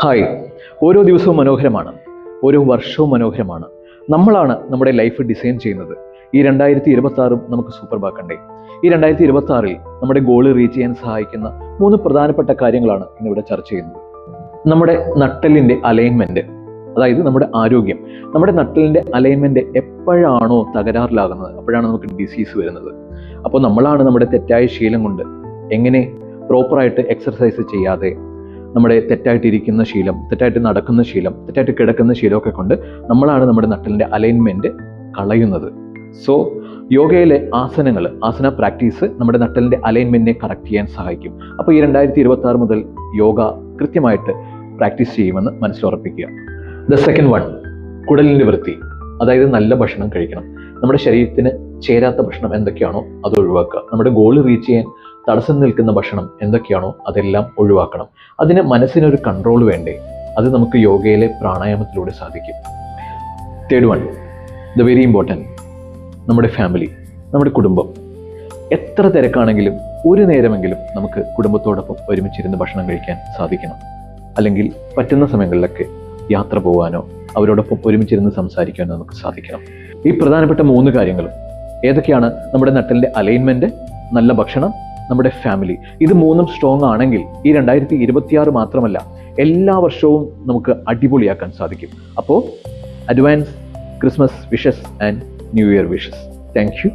Hi. ഓരോ ദിവസവും മനോഹരമാണ്, ഓരോ വർഷവും മനോഹരമാണ്. നമ്മളാണ് നമ്മുടെ ലൈഫ് ഡിസൈൻ ചെയ്യുന്നത്. ഈ 2026 നമുക്ക് സൂപ്പർബാക്കണ്ടേ? ഈ 2026 നമ്മുടെ ഗോൾ റീച്ച് ചെയ്യാൻ സഹായിക്കുന്ന 3 പ്രധാനപ്പെട്ട കാര്യങ്ങളാണ് ഇന്നിവിടെ ചർച്ച ചെയ്യുന്നത്. നമ്മുടെ നട്ടെല്ലിൻ്റെ അലൈൻമെൻറ്റ്, അതായത് നമ്മുടെ ആരോഗ്യം. നമ്മുടെ നട്ടെല്ലിൻ്റെ അലൈൻമെൻറ്റ് എപ്പോഴാണോ തകരാറിലാകുന്നത് അപ്പോഴാണ് നമുക്ക് ഡിസീസ് വരുന്നത്. അപ്പോൾ നമ്മളാണ് നമ്മുടെ തെറ്റായ ശീലം കൊണ്ട് എങ്ങനെ പ്രോപ്പറായിട്ട് എക്സർസൈസ് ചെയ്യാതെ, നമ്മുടെ തെറ്റായിട്ടിരിക്കുന്ന ശീലം, തെറ്റായിട്ട് നടക്കുന്ന ശീലം, തെറ്റായിട്ട് കിടക്കുന്ന ശീലമൊക്കെ കൊണ്ട് നമ്മളാണ് നമ്മുടെ നട്ടലിൻ്റെ അലൈൻമെൻറ്റ് കളയുന്നത്. സോ യോഗയിലെ ആസന പ്രാക്ടീസ് നമ്മുടെ നട്ടലിൻ്റെ അലൈൻമെൻറ്റിനെ കറക്റ്റ് ചെയ്യാൻ സഹായിക്കും. അപ്പോൾ ഈ 2026 മുതൽ യോഗ കൃത്യമായിട്ട് പ്രാക്ടീസ് ചെയ്യുമെന്ന് മനസ്സിലുറപ്പിക്കുക. ദ സെക്കൻഡ് വൺ, കുടലിൻ്റെ വൃത്തി. അതായത് നല്ല ഭക്ഷണം കഴിക്കണം. നമ്മുടെ ശരീരത്തിന് ചേരാത്ത ഭക്ഷണം എന്തൊക്കെയാണോ അത് ഒഴിവാക്കുക. നമ്മുടെ ഗോൾ റീച്ച് ചെയ്യാൻ തടസ്സം നിൽക്കുന്ന ഭക്ഷണം എന്തൊക്കെയാണോ അതെല്ലാം ഒഴിവാക്കണം. അതിന് മനസ്സിനൊരു കൺട്രോൾ വേണ്ടേ? അത് നമുക്ക് യോഗയിലെ പ്രാണായാമത്തിലൂടെ സാധിക്കും. Third one, the very important, നമ്മുടെ ഫാമിലി, നമ്മുടെ കുടുംബം. എത്ര തിരക്കാണെങ്കിലും ഒരു നേരമെങ്കിലും നമുക്ക് കുടുംബത്തോടൊപ്പം ഒരുമിച്ചിരുന്ന് ഭക്ഷണം കഴിക്കാൻ സാധിക്കണം. അല്ലെങ്കിൽ പറ്റുന്ന സമയങ്ങളിലൊക്കെ യാത്ര പോകാനോ അവരോടൊപ്പം ഒരുമിച്ചിരുന്ന് സംസാരിക്കാനോ നമുക്ക് സാധിക്കണം. ഈ പ്രധാനപ്പെട്ട 3 കാര്യങ്ങളും ഏതൊക്കെയാണ്? നമ്മുടെ നട്ടലിൻ്റെ അലൈൻമെൻറ്റ്, നല്ല ഭക്ഷണം, നമ്മുടെ ഫാമിലി. ഇത് 3ഉം സ്ട്രോങ് ആണെങ്കിൽ ഈ 2026 മാത്രമല്ല, എല്ലാ വർഷവും നമുക്ക് അടിപൊളിയാക്കാൻ സാധിക്കും. അപ്പോൾ advance Christmas wishes and new year wishes. Thank you.